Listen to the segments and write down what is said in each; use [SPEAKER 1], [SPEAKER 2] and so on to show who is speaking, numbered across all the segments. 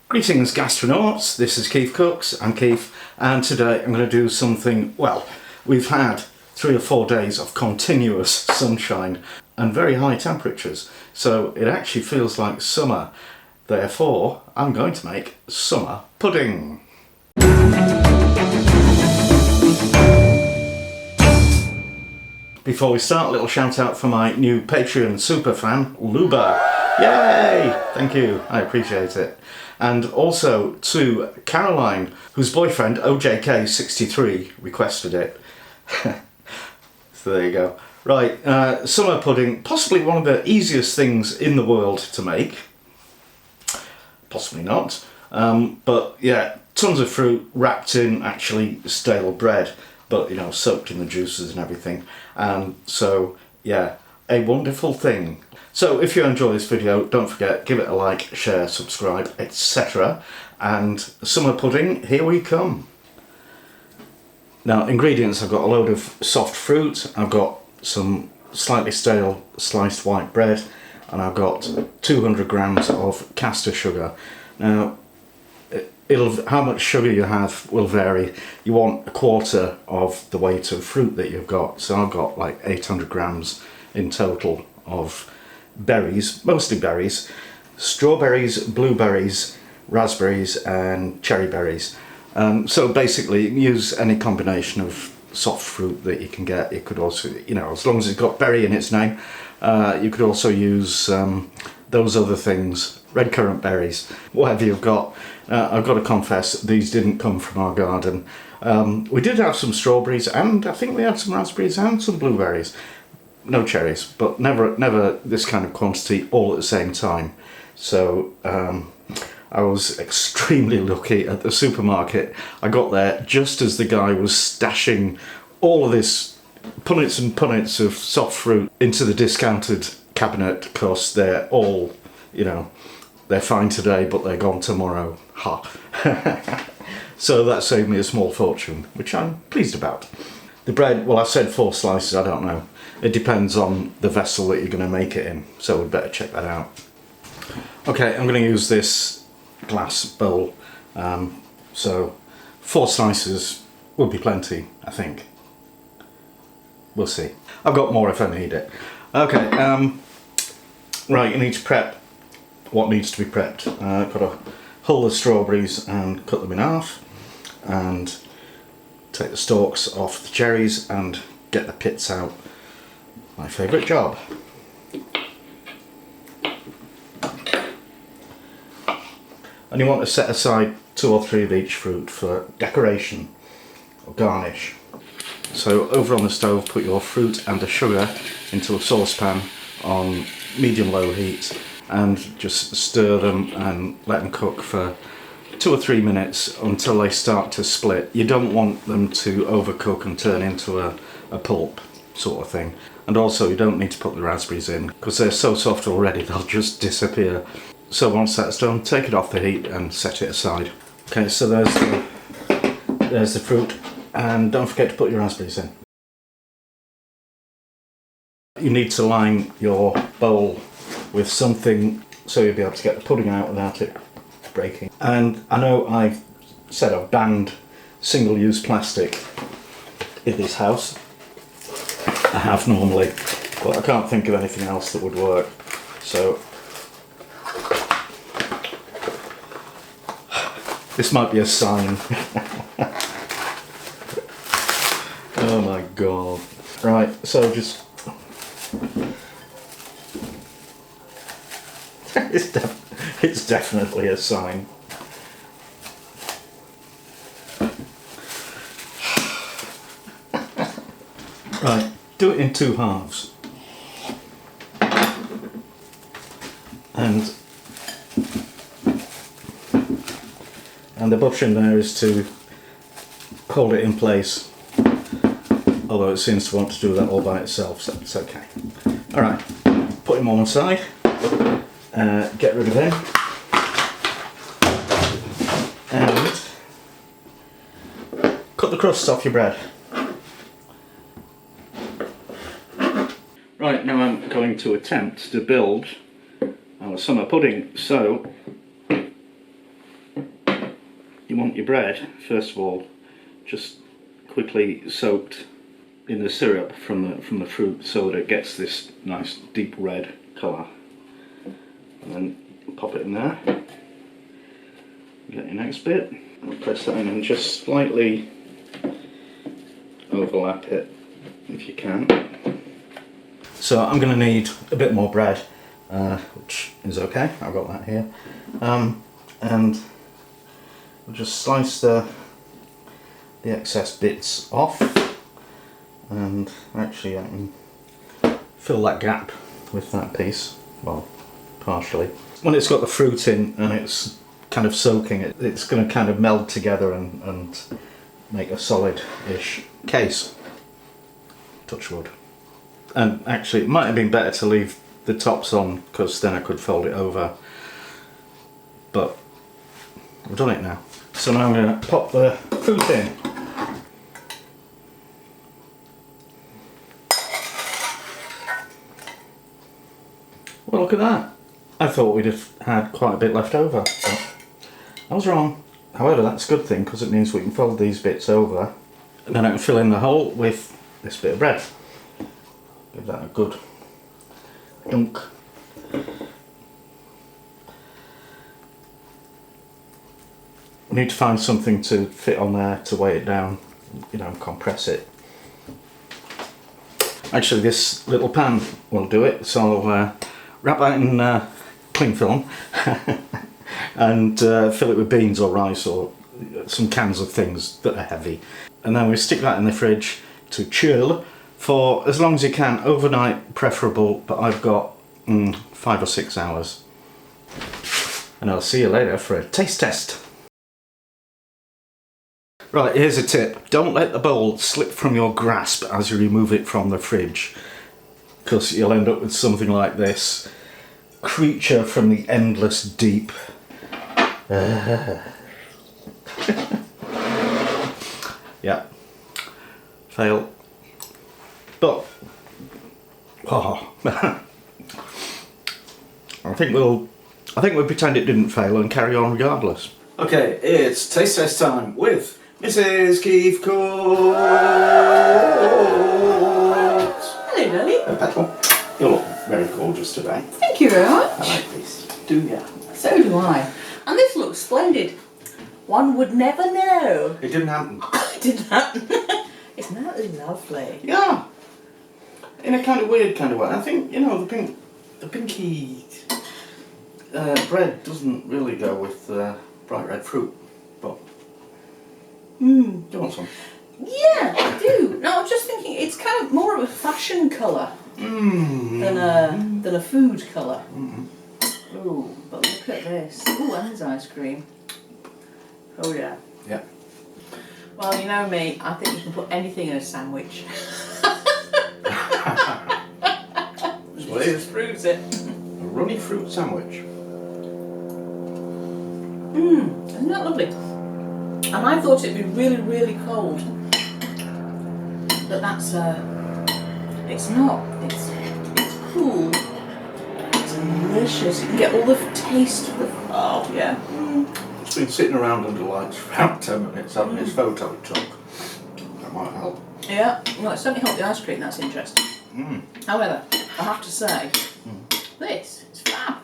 [SPEAKER 1] Greetings gastronauts, this is KeefCooks, I'm Keef, and today I'm going to do something, well, we've had 3 or 4 days of continuous sunshine and very high temperatures, so it actually feels like summer. Therefore, I'm going to make summer pudding. Before we start, a little shout out for my new Patreon superfan, Luba. Yay! Thank you, I appreciate it. And also to Caroline, whose boyfriend, OJK63, requested it. So there you go. Right, summer pudding, possibly one of the easiest things in the world to make. Possibly not. But yeah, tons of fruit wrapped in actually stale bread, but you know, soaked in the juices and everything. So yeah, a wonderful thing. So if you enjoy this video, don't forget, give it a like, share, subscribe, etc. And summer pudding, here we come. Now, ingredients, I've got a load of soft fruit, I've got some slightly stale sliced white bread, and I've got 200 grams of caster sugar. Now, how much sugar you have will vary. You want a quarter of the weight of fruit that you've got. So I've got like 800 grams in total of berries, mostly berries, strawberries, blueberries, raspberries and cherry berries. So basically you can use any combination of soft fruit that you can get. You could also, you know, as long as it's got berry in its name, you could also use those other things, redcurrant berries, whatever you've got. I've got to confess, these didn't come from our garden. We did have some strawberries, and I think we had some raspberries and some blueberries. No cherries, but never this kind of quantity all at the same time. So I was extremely lucky at the supermarket. I got there just as the guy was stashing all of this punnets and punnets of soft fruit into the discounted cabinet, because they're all, you know, they're fine today but they're gone tomorrow. Ha! So that saved me a small fortune, which I'm pleased about. The bread, well, I said 4 slices, I don't know. It depends on the vessel that you're going to make it in, so we'd better check that out. Okay, I'm going to use this glass bowl, so 4 slices will be plenty, I think. We'll see. I've got more if I need it. Okay, right, you need to prep what needs to be prepped. I've got to hull the strawberries and cut them in half, and take the stalks off the cherries and get the pits out. My favourite job. And you want to set aside 2 or 3 of each fruit for decoration or garnish. So over on the stove, put your fruit and the sugar into a saucepan on medium-low heat and just stir them and let them cook for 2 or 3 minutes until they start to split. You don't want them to overcook and turn into a pulp sort of thing. And also you don't need to put the raspberries in because they're so soft already they'll just disappear. So once that's done, take it off the heat and set it aside. Okay, so there's the fruit, and don't forget to put your raspberries in. You need to line your bowl with something so you'll be able to get the pudding out without it breaking. And I know I've said I've banned single-use plastic in this house. I have normally, but I can't think of anything else that would work. So this might be a sign. Oh my god. Right, so just it's definitely a sign. Right, do it in 2 halves. And the button there is to hold it in place, although it seems to want to do that all by itself, so it's okay. Alright, put him on one side, get rid of him, and cut the crust off your bread. Right, now I'm going to attempt to build our summer pudding. So you want your bread, first of all, just quickly soaked in the syrup from the fruit so that it gets this nice deep red colour. And then pop it in there. Get your next bit. And press that in and just slightly overlap it if you can. So I'm going to need a bit more bread, which is okay. I've got that here. And we'll just slice the excess bits off, and actually I can fill that gap with that piece, well, partially. When it's got the fruit in and it's kind of soaking, it's going to kind of meld together and make a solid-ish case. Touch wood. And actually it might have been better to leave the tops on, because then I could fold it over, but I've done it now. So now I'm going to pop the fruit in. Well, look at that. I thought we'd have had quite a bit left over, but I was wrong. However, that's a good thing, because it means we can fold these bits over and then I can fill in the hole with this bit of bread. Give that a good dunk. We need to find something to fit on there to weigh it down, you know, compress it. Actually, this little pan will do it, so I'll wrap that in cling film and fill it with beans or rice or some cans of things that are heavy. And then we stick that in the fridge to chill for as long as you can, overnight preferable, but I've got 5 or 6 hours. And I'll see you later for a taste test. Right, here's a tip. Don't let the bowl slip from your grasp as you remove it from the fridge, because you'll end up with something like this. Creature from the endless deep. Yeah. Fail. But oh. I think we'll pretend it didn't fail and carry on regardless. Okay, it's taste test time with Mrs. KeefCooks.
[SPEAKER 2] Hello, Lily.
[SPEAKER 1] Petal, you look very gorgeous today.
[SPEAKER 2] Thank you very much.
[SPEAKER 1] I like this. Do ya?
[SPEAKER 2] So do I. And this looks splendid. One would never know.
[SPEAKER 1] It didn't happen.
[SPEAKER 2] It didn't happen. Isn't that lovely?
[SPEAKER 1] Yeah. In a kind of weird kind of way. I think, you know, the pinky bread doesn't really go with bright red fruit, but do you want some?
[SPEAKER 2] Yeah, I do. No, I'm just thinking it's kind of more of a fashion colour than a food colour. Oh, but look at this. Oh, and there's ice cream. Oh yeah.
[SPEAKER 1] Yeah.
[SPEAKER 2] Well, you know me, I think you can put anything in a sandwich. Just proves it.
[SPEAKER 1] A runny fruit sandwich.
[SPEAKER 2] Isn't that lovely? And I thought it'd be really, really cold. But that's it's not. It's cool. It's delicious. You can get all the taste of the yeah.
[SPEAKER 1] It's been sitting around under lights for about 10 minutes having its photo took. That might help.
[SPEAKER 2] Yeah, well, it certainly helped the ice cream, that's interesting. However, I have to say, this is fab.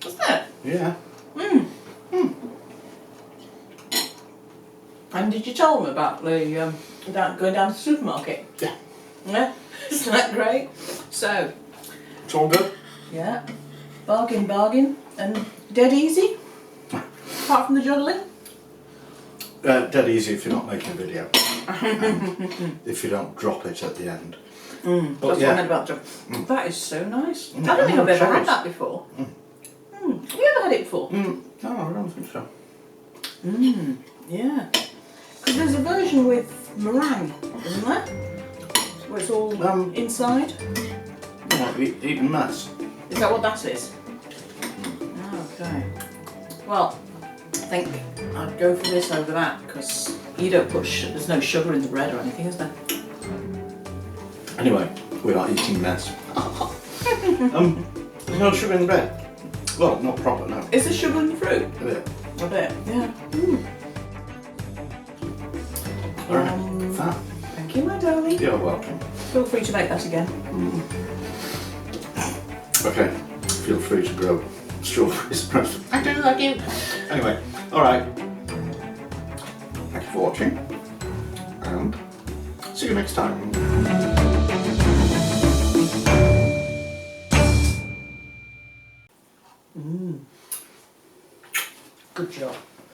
[SPEAKER 2] Isn't it?
[SPEAKER 1] Yeah.
[SPEAKER 2] And did you tell them about the going down to the supermarket?
[SPEAKER 1] Yeah.
[SPEAKER 2] Yeah? Isn't that great? So,
[SPEAKER 1] It's all good?
[SPEAKER 2] yeah, bargain, and dead easy, apart from the juggling.
[SPEAKER 1] Dead easy if you're not making a video. If you don't drop it at the end.
[SPEAKER 2] That's what I meant about the juggling. That is so nice. I don't think
[SPEAKER 1] and
[SPEAKER 2] I've ever
[SPEAKER 1] cherries.
[SPEAKER 2] had that before. Have you ever had it before?
[SPEAKER 1] No, I don't think so.
[SPEAKER 2] Yeah. Because there's a version with meringue, isn't there? Where it's all inside.
[SPEAKER 1] Yeah, eating mess.
[SPEAKER 2] Is that what that is? Okay. Well, I think I'd go for this over that, because you don't put there's no sugar in the bread or anything, is there?
[SPEAKER 1] Anyway, we are eating mess. There's no sugar in the bread. Well, not proper, no.
[SPEAKER 2] Is there sugar in the fruit?
[SPEAKER 1] A bit.
[SPEAKER 2] A bit, yeah.
[SPEAKER 1] You're welcome.
[SPEAKER 2] Feel free to make that again.
[SPEAKER 1] Okay, feel free to grow strawberries. I do like you. Anyway, alright. Thank you for watching, and see you next time.
[SPEAKER 2] Good job.